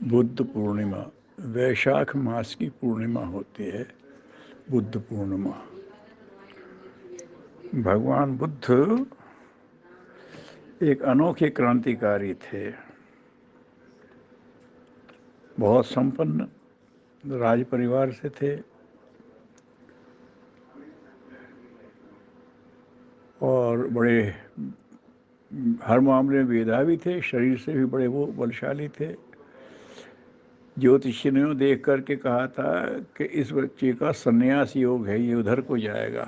बुद्ध पूर्णिमा वैशाख मास की पूर्णिमा होती है बुद्ध पूर्णिमा। भगवान बुद्ध एक अनोखे क्रांतिकारी थे। बहुत संपन्न राज परिवार से थे और बड़े हर मामले में मेधावी थे। शरीर से भी बड़े वो बलशाली थे। ज्योतिषी ने देख करके कहा था कि इस बच्चे का संन्यास योग है, ये उधर को जाएगा,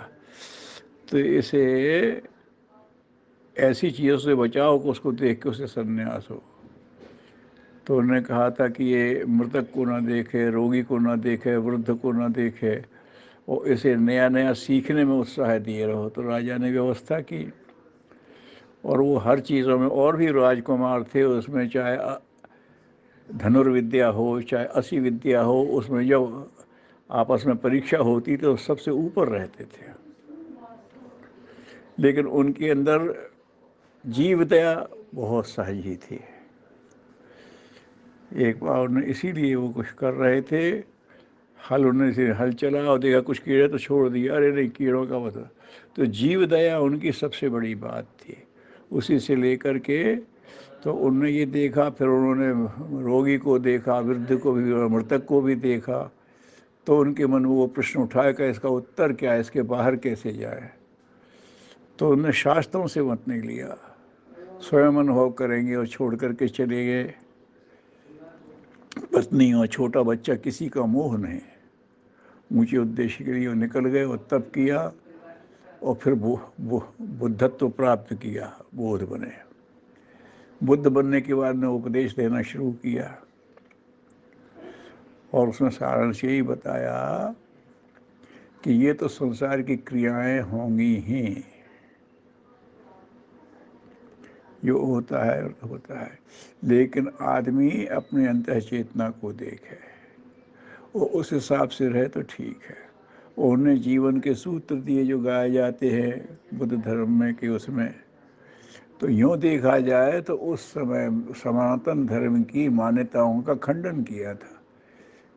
तो इसे ऐसी चीज़ों से बचाओ कि उसको देख के उसे संन्यास हो। तो उन्होंने कहा था कि ये मृतक को ना देखे, रोगी को ना देखे, वृद्ध को ना देखे और इसे नया नया सीखने में उत्साह दिए रहो। तो राजा ने व्यवस्था की और वो हर चीज़ों में, और भी राजकुमार थे उसमें, चाहे धनुर्विद्या हो चाहे असी विद्या हो, उसमें जब आपस में परीक्षा होती तो सबसे ऊपर रहते थे। लेकिन उनके अंदर जीव दया बहुत सहज थी। एक बार उन्हें इसीलिए वो कुछ कर रहे थे, हल उन्होंने से हल चला और देखा कुछ कीड़े तो छोड़ दिया, अरे नहीं कीड़ों का मतलब। तो जीव दया उनकी सबसे बड़ी बात थी। उसी से लेकर के तो उन्होंने ये देखा, फिर उन्होंने रोगी को देखा, वृद्ध को भी, मृतक को भी देखा। तो उनके मन में वो प्रश्न उठाया कि इसका उत्तर क्या है, इसके बाहर कैसे जाए। तो उन्होंने शास्त्रों से मत नहीं लिया, स्वयं अनुभव करेंगे और छोड़ करके चले गए। पत्नी और छोटा बच्चा, किसी का मोह नहीं, ऊंचे उद्देश्य के लिए निकल गए और तप किया और फिर बुद्धत्व प्राप्त किया, बोध बने। बुद्ध बनने के बाद ने उपदेश देना शुरू किया और उसमें सारांश यही बताया कि ये तो संसार की क्रियाएं होंगी ही, जो होता है होता है, लेकिन आदमी अपने अंतः चेतना को देखे और उस हिसाब से रहे तो ठीक है। उन्हें जीवन के सूत्र दिए जो गाए जाते हैं बुद्ध धर्म में कि उसमें, तो यूँ देखा जाए तो उस समय सनातन धर्म की मान्यताओं का खंडन किया था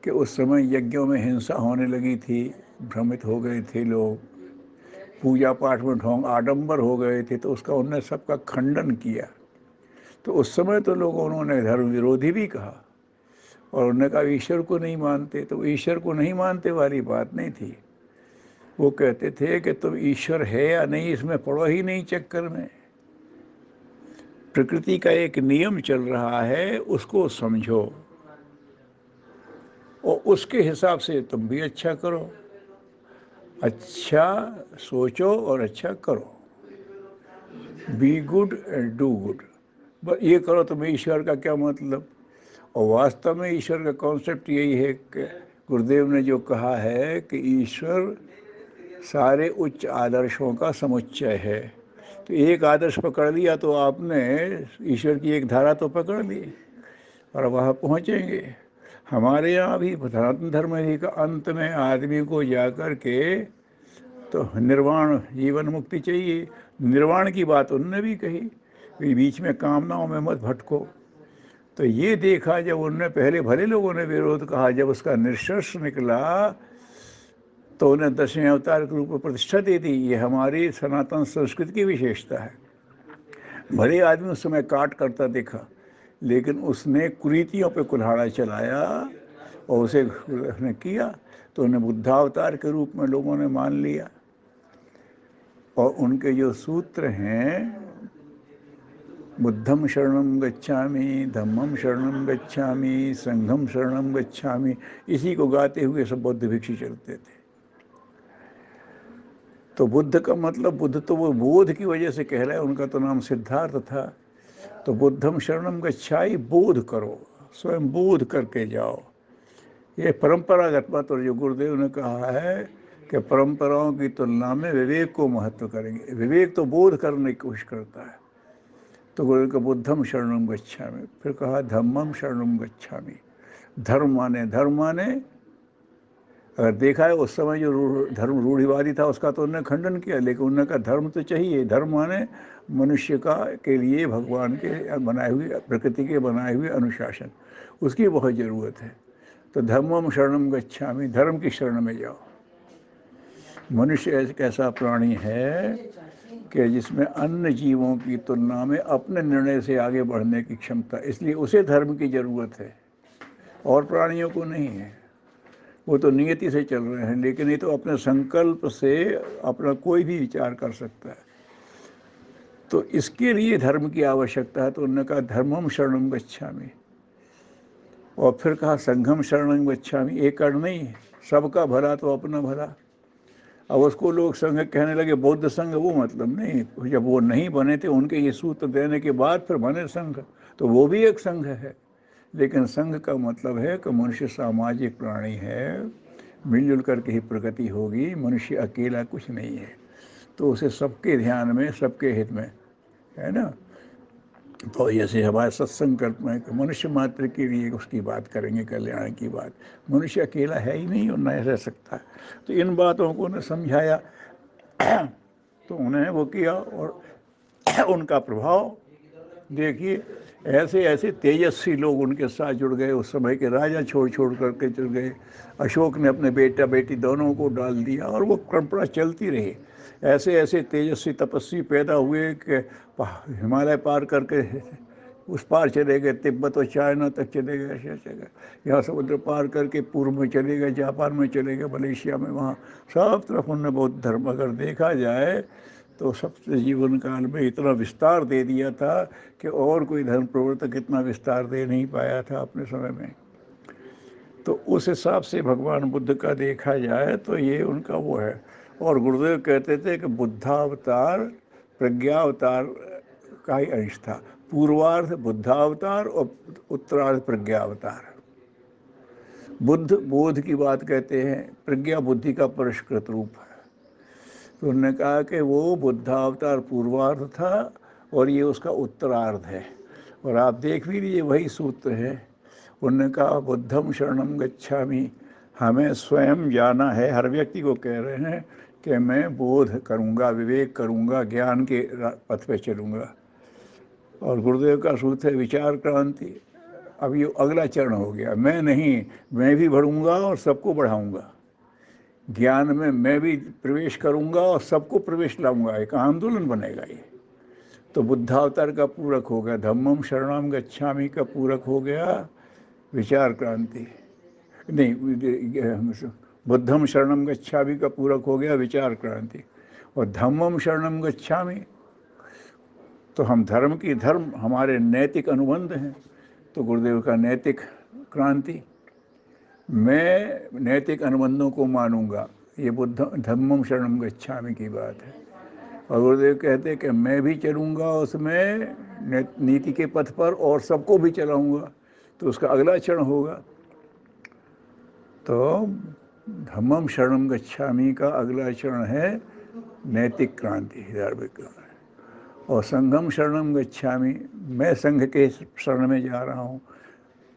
कि उस समय यज्ञों में हिंसा होने लगी थी, भ्रमित हो गए थे लोग, पूजा पाठ में ढोंग आडंबर हो गए थे, तो उसका उन्होंने सबका खंडन किया। तो उस समय तो लोगों उन्होंने धर्म विरोधी भी कहा और उन्होंने कहा ईश्वर को नहीं मानते। तो ईश्वर को नहीं मानते वाली बात नहीं थी, वो कहते थे कि तुम ईश्वर है या नहीं इसमें पड़ो ही नहीं चक्कर में, प्रकृति का एक नियम चल रहा है उसको समझो और उसके हिसाब से तुम भी अच्छा करो, अच्छा सोचो और अच्छा करो, be good and do good. बस ये करो। तो मैं ईश्वर का क्या मतलब, और वास्तव में ईश्वर का कॉन्सेप्ट यही है कि गुरुदेव ने जो कहा है कि ईश्वर सारे उच्च आदर्शों का समुच्चय है। तो एक आदर्श पकड़ लिया तो आपने ईश्वर की एक धारा तो पकड़ ली और वहाँ पहुँचेंगे। हमारे यहाँ भी सनातन धर्म ही का अंत में आदमी को जाकर के तो निर्वाण जीवन मुक्ति चाहिए। निर्वाण की बात उनने भी कही, बीच में कामनाओं में मत भटको। तो ये देखा जब उनने, पहले भले लोगों ने विरोध कहा, जब उसका निष्कर्ष निकला तो उन्हें 10वें अवतार के रूप में प्रतिष्ठा दे दी। ये हमारी सनातन संस्कृति की विशेषता है। भले आदमी उस समय काट करता देखा, लेकिन उसने कुरीतियों पे कुल्हाड़ा चलाया और उसे उसने किया, तो उन्हें बुद्धावतार के रूप में लोगों ने मान लिया। और उनके जो सूत्र हैं, बुद्धम शरणम गच्छामि, धम्मम शरणम गच्छामि, संघम शरणम गच्छामि, इसी को गाते हुए सब बौद्ध भिक्षु चलते थे। तो बुद्ध का मतलब, बुद्ध तो वो बोध की वजह से कह रहे हैं, उनका तो नाम सिद्धार्थ था। तो बुद्धम शरणम गच्छाई, बोध करो, स्वयं बोध करके जाओ। ये परंपरागत बात, और जो गुरुदेव ने कहा है कि परंपराओं की तुलना में विवेक को महत्व करेंगे। विवेक तो बोध करने की कोशिश करता है। तो गुरुदेव का बुद्धम शरणम गच्छामि, फिर कहा धम्मम शरणम गच्छामि। धर्म माने अगर देखा है उस समय जो धर्म रूढ़िवादी था उसका तो उन्होंने खंडन किया, लेकिन उन्होंने कहा धर्म तो चाहिए। धर्म माने मनुष्य का के लिए भगवान के बनाए हुए, प्रकृति के बनाए हुए अनुशासन, उसकी बहुत ज़रूरत है। तो धर्मम शरणम गच्छामि, धर्म की शरण में जाओ। मनुष्य एक ऐसा प्राणी है कि जिसमें अन्य जीवों की तुलना में अपने निर्णय से आगे बढ़ने की क्षमता, इसलिए उसे धर्म की ज़रूरत है, और प्राणियों को नहीं है। वो तो नियति से चल रहे हैं, लेकिन ये तो अपने संकल्प से अपना कोई भी विचार कर सकता है। तो इसके लिए धर्म की आवश्यकता है। तो उन्होंने कहा धर्मम शरणम गच्छामि, और फिर कहा संघम शरणम गच्छामि। एक कर्ण नहीं, सबका भला तो अपना भला। अब उसको लोग संघ कहने लगे, बौद्ध संघ, वो मतलब नहीं। जब वो नहीं बने थे, उनके ये सूत्र देने के बाद फिर बने संघ, तो वो भी एक संघ है। लेकिन संघ का मतलब है कि मनुष्य सामाजिक प्राणी है, मिलजुल करके ही प्रगति होगी। मनुष्य अकेला कुछ नहीं है, तो उसे सबके ध्यान में, सबके हित में, है ना। तो जैसे हमारे सत्संग करते हैं कि मनुष्य मात्र के लिए उसकी बात करेंगे, कल्याण की बात। मनुष्य अकेला है ही नहीं और न रह सकता। तो इन बातों को उन्हें समझाया, तो उन्हें वो किया, और उनका प्रभाव देखिए, ऐसे ऐसे तेजस्वी लोग उनके साथ जुड़ गए। उस समय के राजा छोड़ छोड़ करके चल गए। अशोक ने अपने बेटा बेटी दोनों को डाल दिया, और वो परंपरा चलती रही। ऐसे ऐसे तेजस्वी तपस्वी पैदा हुए कि हिमालय पार करके उस पार चले गए, तिब्बत और चाइना तक चले गए, ऐसे चले गए। यहाँ समुद्र पार करके पूर्व में चले गए, जापान में चले गए, मलेशिया में, वहाँ सब तरफ उन्होंने बौद्ध धर्म, अगर देखा जाए तो सबसे जीवन काल में इतना विस्तार दे दिया था कि और कोई धर्म प्रवर्तक इतना विस्तार दे नहीं पाया था अपने समय में। तो उस हिसाब से भगवान बुद्ध का देखा जाए तो ये उनका वो है। और गुरुदेव कहते थे कि बुद्धावतार प्रज्ञावतार का ही अंश था। पूर्वार्ध बुद्धावतार और उत्तरार्ध प्रज्ञावतार। बुद्ध बोध की बात कहते हैं, प्रज्ञा बुद्धि का परिष्कृत रूप है। तो उन्होंने कहा कि वो बुद्धावतार पूर्वार्ध था और ये उसका उत्तरार्ध है। और आप देख भी लीजिए, वही सूत्र है। उन्होंने कहा बुद्धम शरणम गच्छामि, हमें स्वयं जाना है। हर व्यक्ति को कह रहे हैं कि मैं बोध करूँगा, विवेक करूँगा, ज्ञान के पथ पे चलूँगा। और गुरुदेव का सूत्र है विचार क्रांति। अब ये अगला चरण हो गया, मैं नहीं, मैं भी बढ़ूँगा और सबको बढ़ाऊँगा। ज्ञान में मैं भी प्रवेश करूंगा और सबको प्रवेश लाऊंगा, एक आंदोलन बनेगा ये। तो बुद्धावतार का पूरक हो गया, धम्मम शरणम गच्छामि का पूरक हो गया विचार क्रांति। नहीं, बुद्धम शरणम गच्छामि का पूरक हो गया विचार क्रांति। और धम्मम शरणम गच्छामि, तो हम धर्म की, धर्म हमारे नैतिक अनुबंध हैं। तो गुरुदेव का नैतिक क्रांति, मैं नैतिक अनुबंधों को मानूंगा, ये बुद्ध धम्मम शरणम गच्छामि की बात है। और गुरुदेव कहते हैं कि मैं भी चलूँगा उसमें नीति के पथ पर, और सबको भी चलाऊँगा। तो उसका अगला चरण होगा। तो धम्मम शरणम गच्छामि का अगला चरण है नैतिक क्रांति, धार्मिक क्रांति। और संघम शरणम गच्छामि, मैं संघ के शरण में जा रहा हूँ।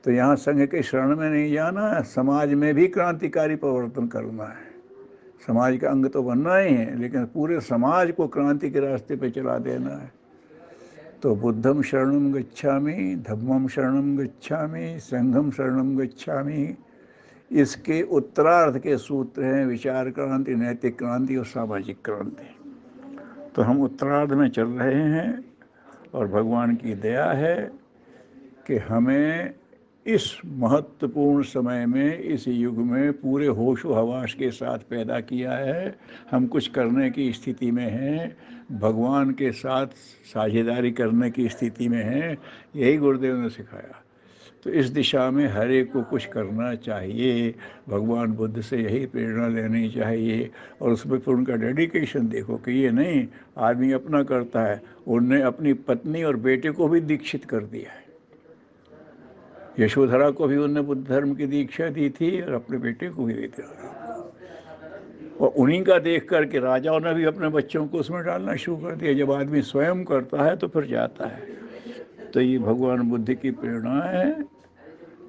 तो यहाँ संघ के शरण में नहीं जाना है, समाज में भी क्रांतिकारी परिवर्तन करना है। समाज का अंग तो बनना ही है, लेकिन पूरे समाज को क्रांति के रास्ते पे चला देना है। तो बुद्धम शरणम गच्छामि, धम्मम शरणम गच्छामि, संघम शरणम गच्छामि। इसके उत्तरार्ध के सूत्र हैं विचार क्रांति, नैतिक क्रांति और सामाजिक क्रांति। तो हम उत्तरार्ध में चल रहे हैं, और भगवान की दया है कि हमें इस महत्वपूर्ण समय में, इस युग में पूरे होशो हवास के साथ पैदा किया है। हम कुछ करने की स्थिति में हैं, भगवान के साथ साझेदारी करने की स्थिति में हैं। यही गुरुदेव ने सिखाया। तो इस दिशा में हर एक को कुछ करना चाहिए, भगवान बुद्ध से यही प्रेरणा लेनी चाहिए। और उसमें फिर उनका डेडिकेशन देखो कि ये नहीं आदमी अपना करता है, उनने अपनी पत्नी और बेटे को भी दीक्षित कर दिया है। यशोधरा को भी उन्होंने बुद्ध धर्म की दीक्षा दी थी, और अपने बेटे को भी दी थी। और उन्हीं का देख करके राजाओं ने भी अपने बच्चों को उसमें डालना शुरू कर दिया। जब आदमी स्वयं करता है तो फिर जाता है। तो ये भगवान बुद्ध की प्रेरणा है।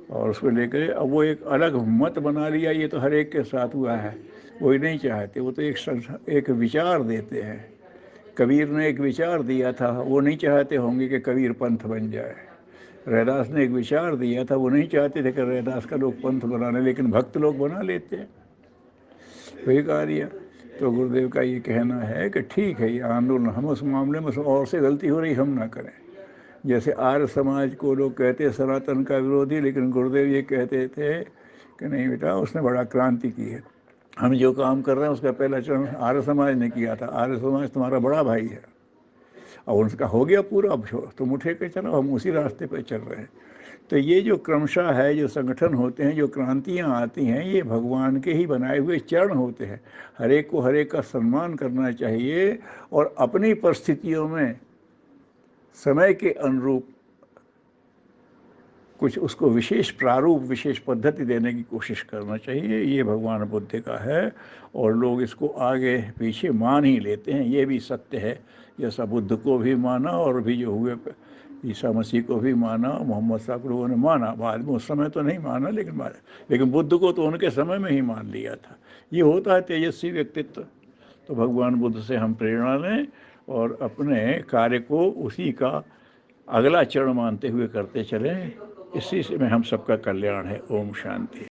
और उसको लेकर अब वो एक अलग मत बना लिया, ये तो हर एक के साथ हुआ है, वही नहीं चाहते। वो तो एक विचार देते हैं। कबीर ने एक विचार दिया था, वो नहीं चाहते होंगे कि कबीर पंथ बन जाए। रैदास ने एक विचार दिया था, वो नहीं चाहते थे कि रैदास का लोग पंथ बनाने, लेकिन भक्त लोग बना लेते हैं, वही कार्य। तो गुरुदेव का ये कहना है कि ठीक है, ये आंदोलन हम उस मामले में और से गलती हो रही हम ना करें। जैसे आर्य समाज को लोग कहते हैं सनातन का विरोधी, लेकिन गुरुदेव ये कहते थे कि नहीं बेटा, उसने बड़ा क्रांति की है। हम जो काम कर रहे हैं उसका पहला चरण आर्य समाज ने किया था। आर्य समाज तुम्हारा बड़ा भाई है, और उनका हो गया पूरा, अब तुम उठे के चलो, हम उसी रास्ते पर चल रहे हैं। तो ये जो क्रमशः है, जो संगठन होते हैं, जो क्रांतियाँ आती हैं, ये भगवान के ही बनाए हुए चरण होते हैं। हर एक को हर एक का सम्मान करना चाहिए, और अपनी परिस्थितियों में समय के अनुरूप कुछ उसको विशेष प्रारूप, विशेष पद्धति देने की कोशिश करना चाहिए। ये भगवान बुद्ध का है, और लोग इसको आगे पीछे मान ही लेते हैं। ये भी सत्य है, जैसा बुद्ध को भी माना, और भी जो हुए ईसा मसीह को भी माना, मोहम्मद साहब को लोगों ने माना, बाद में उस समय तो नहीं माना, लेकिन बुद्ध को तो उनके समय में ही मान लिया था। ये होता है तेजस्वी व्यक्तित्व। तो भगवान बुद्ध से हम प्रेरणा लें, और अपने कार्य को उसी का अगला चरण मानते हुए करते चलें। इसी से में हम सबका कल्याण है। ओम शांति।